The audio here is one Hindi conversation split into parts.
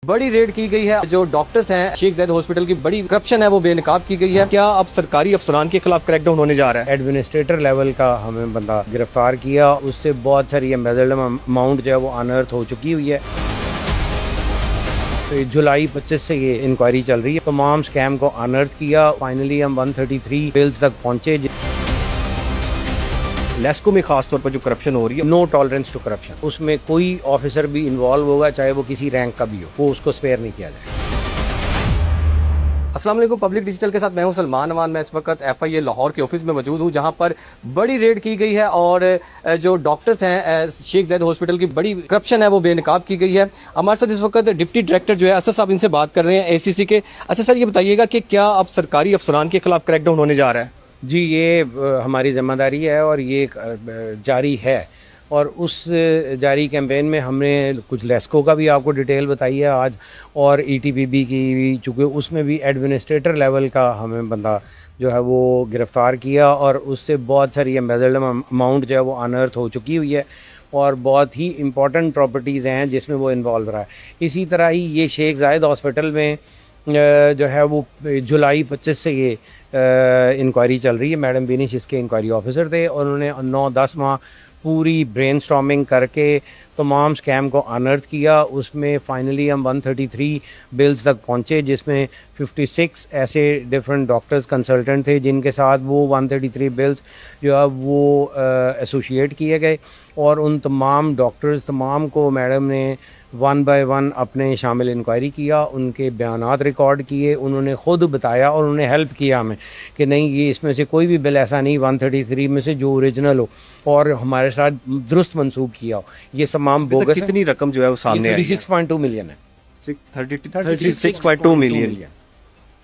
बड़ी रेड की गई है। जो डॉक्टर्स हैं शेख ज़ायद हॉस्पिटल की बड़ी करप्शन है वो बेनकाब की गई है। क्या अब सरकारी अफसरान के खिलाफ क्रैकडाउन होने जा रहा है? एडमिनिस्ट्रेटर लेवल का हमें बंदा गिरफ्तार किया, उससे बहुत सारी एम्बेजल्ड अमाउंट जो है वो अनर्थ हो चुकी हुई है। तो जुलाई 25 से ये इंक्वायरी चल रही है। तमाम स्कैम को अनर्थ किया। फाइनली हम 133 बिल्स तक पहुंचे। लेस्को में खास तौर पर जो करप्शन हो रही है, नो टॉलरेंस टू करप्शन, उसमें कोई ऑफिसर भी इन्वॉल्व होगा चाहे वो किसी रैंक का भी हो, वो उसको स्पेयर नहीं किया जाएगा। अस्सलाम वालेकुम। पब्लिक डिजिटल के साथ मैं हूं सलमान अमान। मैं इस वक्त FIA लाहौर के ऑफिस में मौजूद हूं जहां पर बड़ी रेड की गई है और जो डॉक्टर्स हैं शेख ज़ायद हॉस्पिटल की बड़ी करप्शन है वो बेनकाब की गई है। हमारे साथ इस वक्त डिप्टी डायरेक्टर जो है असद साहब, इनसे बात कर रहे हैं ACC के। अच्छा सर, ये बताइएगा कि क्या अब सरकारी अफसरान के खिलाफ क्रैकडाउन होने जा रहा है? जी, ये हमारी जिम्मेदारी है और ये जारी है। और उस जारी कैंपेन में हमने कुछ लेस्को का भी आपको डिटेल बताई है आज, और ETPB की भी, चूँकि उसमें भी एडमिनिस्ट्रेटर लेवल का हमें बंदा जो है वो गिरफ़्तार किया, और उससे बहुत सारी एम्बेजल्ड अमाउंट जो है वो अनर्थ हो चुकी हुई है और बहुत ही इंपॉर्टेंट प्रॉपर्टीज़ हैं जिसमें वो इन्वॉल्व रहा है। इसी तरह ही ये शेख ज़ायद हॉस्पिटल में जो है वो जुलाई 25 से ये इंक्वायरी चल रही है। मैडम बिनिश इसके इंक्वायरी ऑफिसर थे और उन्होंने 9-10 माह पूरी ब्रेनस्टॉर्मिंग करके तमाम स्कैम को अनर्थ किया। उसमें फाइनली हम 133 बिल्स तक पहुंचे, जिसमें 56 ऐसे डिफरेंट डॉक्टर्स कंसल्टेंट थे जिनके साथ वो 133 बिल्स जो है वो एसोशिएट किए गए। और उन तमाम डॉक्टर्स तमाम को मैडम ने 1 बाय 1 अपने शामिल इंक्वायरी किया, उनके बयानात रिकॉर्ड किए, उन्होंने ख़ुद बताया और उन्होंने हेल्प किया हमें कि नहीं, ये इसमें से कोई भी बिल ऐसा नहीं 133 में से जो ओरिजिनल हो और हमारे साथ दुरुस्त मंसूब किया हो। ये तमाम बोगस। कितनी रकम जो है वो सामने आई है? 36.2 मिलियन है। 36.2 मिलियन।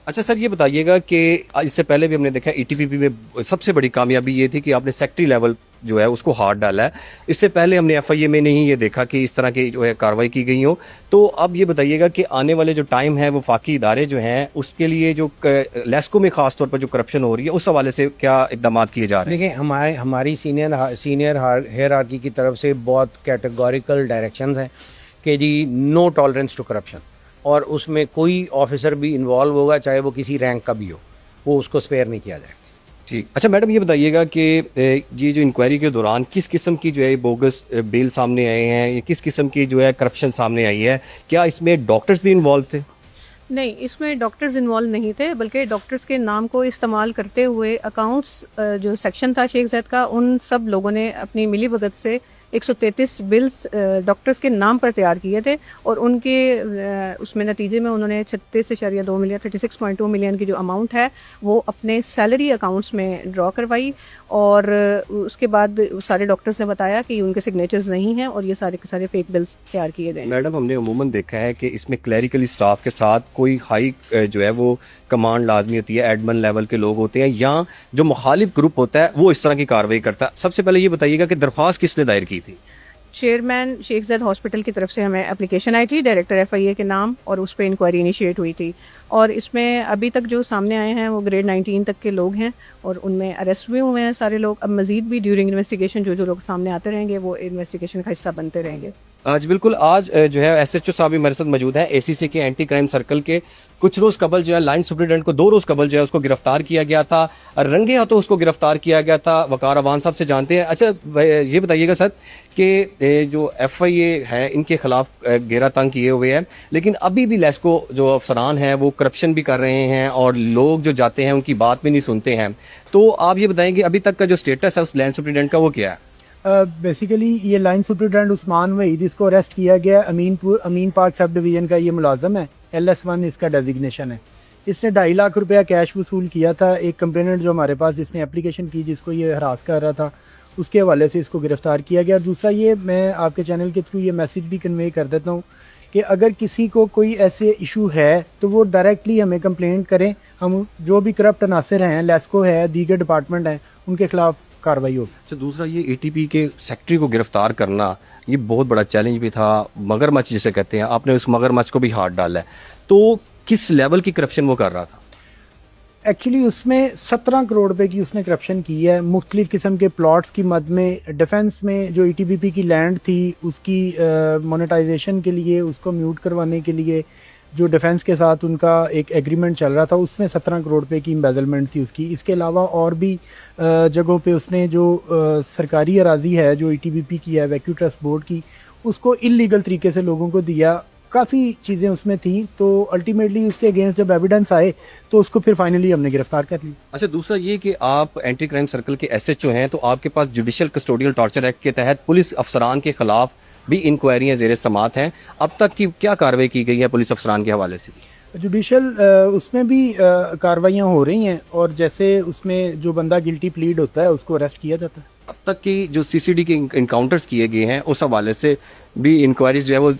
अच्छा सर, ये बताइएगा कि इससे पहले भी हमने देखा ETPB में सबसे बड़ी कामयाबी ये थी कि आपने सेक्रेटरी लेवल जो है उसको हाथ डाला है। इससे पहले हमने FIA में नहीं ये देखा कि इस तरह की जो है कार्रवाई की गई हो। तो अब ये बताइएगा कि आने वाले जो टाइम है वो फाकी इदारे जो हैं उसके लिए जो लेस्को में खास तौर पर जो करप्शन हो रही है उस हवाले से क्या इकदाम किए जा रहे हैं? देखिए, हमारी सीनियर हायरार्की की तरफ से बहुत कैटेगोरिकल डायरेक्शंस हैं कि जी नो टॉलरेंस टू करप्शन, और उसमें कोई ऑफिसर भी इन्वॉल्व होगा चाहे वो किसी रैंक का भी हो, वो उसको स्पेयर नहीं किया जाएगा। ठीक। अच्छा मैडम, ये बताइएगा कि ये जो इंक्वायरी के दौरान किस किस्म की जो है बोगस बिल सामने आए हैं, या किस किस्म की जो है करप्शन सामने आई है? क्या इसमें डॉक्टर्स भी इन्वॉल्व थे? नहीं, इसमें डॉक्टर्स इन्वॉल्व नहीं थे, बल्कि डॉक्टर्स के नाम को इस्तेमाल करते हुए अकाउंट्स जो सेक्शन था शेख ज़ायद का, उन सब लोगों ने अपनी मिली भगत से 133 बिल्स डॉक्टर्स के नाम पर तैयार किए थे और उनके उसमें नतीजे में उन्होंने 36.2 मिलियन 36.2 मिलियन की जो अमाउंट है वो अपने सैलरी अकाउंट्स में ड्रॉ करवाई। और उसके बाद सारे डॉक्टर्स ने बताया कि उनके सिग्नेचर्स नहीं हैं और ये सारे के सारे फेक बिल्स तैयार किए गए। मैडम, हमने अमूमन देखा है कि इसमें क्लैरिकल स्टाफ के साथ कोई हाई जो है वो कमांड लाजमी होती है, एडमिन लेवल के लोग होते हैं, या जो मुखालिफ ग्रुप होता है वो इस तरह की कार्रवाई करता है। सबसे पहले ये बताइएगा कि दरख्वास्त किसने दायर की थी? चेयरमैन शेख ज़ायद हॉस्पिटल की तरफ से हमें एप्लीकेशन आई थी डायरेक्टर FIA के नाम, और उस पर इंक्वायरी इनिशिएट हुई थी। और इसमें अभी तक जो सामने आए हैं वो ग्रेड 19 तक के लोग हैं और उनमें अरेस्ट भी हुए हैं सारे लोग। अब मजीद भी ड्यूरिंग इन्वेस्टिगेशन जो लोग सामने आते रहेंगे वो इन्वेस्टिगेशन का हिस्सा बनते रहेंगे। आज बिल्कुल, आज जो है SHO साहब भी हमारे साथ मौजूद है ACC के एंटी क्राइम सर्कल के। कुछ रोज कबल जो है लाइन सुप्रिटेंडेंट को 2 रोज कबल जो है उसको गिरफ्तार किया गया था, रंगे हाथों उसको गिरफ्तार किया गया था। वकार अवान साहब से जानते हैं। अच्छा ये बताइएगा सर कि जो FIA है इनके खिलाफ घेरा तंग किए हुए हैं, लेकिन अभी भी लेस्को जो अफसरान हैं वो करप्शन भी कर रहे हैं और लोग जो जाते हैं उनकी बात भी नहीं सुनते हैं। तो आप ये बताएंगे अभी तक का जो स्टेटस है उस लाइन सुप्रिटेंडेंट का वो क्या है? बेसिकली ये लाइन सुप्रिटेंडेंट उस्मान वहीद, जिसको अरेस्ट किया गया, अमीन पार्क सब डिवीज़न का ये मुलाजम है, LS1 इसका डेजिग्नेशन है। इसने 2.5 लाख रुपया कैश वसूल किया था। एक कंप्लेनेंट जो हमारे पास जिसने एप्लीकेशन की, जिसको ये हरास कर रहा था, उसके हवाले से इसको गिरफ़्तार किया गया। दूसरा, ये मैं आपके चैनल के थ्रू ये मैसेज भी कन्वे कर देता हूँ कि अगर किसी को कोई ऐसे इशू है तो वो डायरेक्टली हमें कंप्लेंट करें। हम जो भी करप्ट अनासर हैं, लेस्को है, दीगर डिपार्टमेंट हैं, उनके खिलाफ कार्रवाई हो। अच्छा, दूसरा ये ATP के सेक्रेटरी को गिरफ्तार करना ये बहुत बड़ा चैलेंज भी था। मगरमच्छ जिसे कहते हैं, आपने उस मगरमच्छ को भी हाथ डाला है। तो किस लेवल की करप्शन वो कर रहा था? एक्चुअली उसमें 17 करोड़ रुपए की उसने करप्शन की है मुख्तलिफ किस्म के प्लॉट्स की मद में। डिफेंस में जो ईटीबीपी की लैंड थी उसकी मोनेटाइजेशन के लिए, उसको म्यूट करवाने के लिए जो डिफेंस के साथ उनका एक एग्रीमेंट चल रहा था, उसमें 17 करोड़ रुपए की एम्बेजलमेंट थी उसकी। इसके अलावा और भी जगहों पे उसने जो सरकारी अराजी है जो ईटीबीपी की है, वैक्यू ट्रस्ट बोर्ड की, उसको इलीगल तरीके से लोगों को दिया। काफ़ी चीज़ें उसमें थी। तो अल्टीमेटली उसके अगेंस्ट जब एविडेंस आए तो उसको फिर फाइनली हमने गिरफ्तार कर लिया। अच्छा, दूसरा ये कि आप एंटी क्राइम सर्कल के एसएचओ हैं, तो आपके पास जुडिशियल कस्टोडियल टॉर्चर एक्ट के तहत पुलिस अफसरान के खिलाफ भी इंक्वायरियां ज़ेर समात हैं। अब तक की क्या कार्रवाई की गई है पुलिस अफसरान के हवाले से? जुडिशल उसमें भी कार्रवाइयाँ हो रही हैं और जैसे उसमें जो बंदा गिल्टी प्लीड होता है उसको अरेस्ट किया जाता है। अब तक की जो सीसीडी के इनकाउंटर्स किए गए हैं उस हवाले से भी इंक्वायरीज जो है वो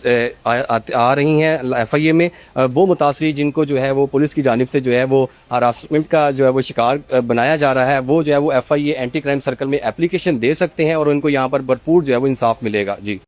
आ रही हैं एफआईए में। वो मुतासरी जिनको जो है वो पुलिस की जानिब से जो है वो हरासमेंट का जो है वो शिकार बनाया जा रहा है, वो जो है वो एफआईए एंटी क्राइम सर्कल में एप्लीकेशन दे सकते हैं और उनको यहाँ पर भरपूर जो है वो इंसाफ मिलेगा। जी।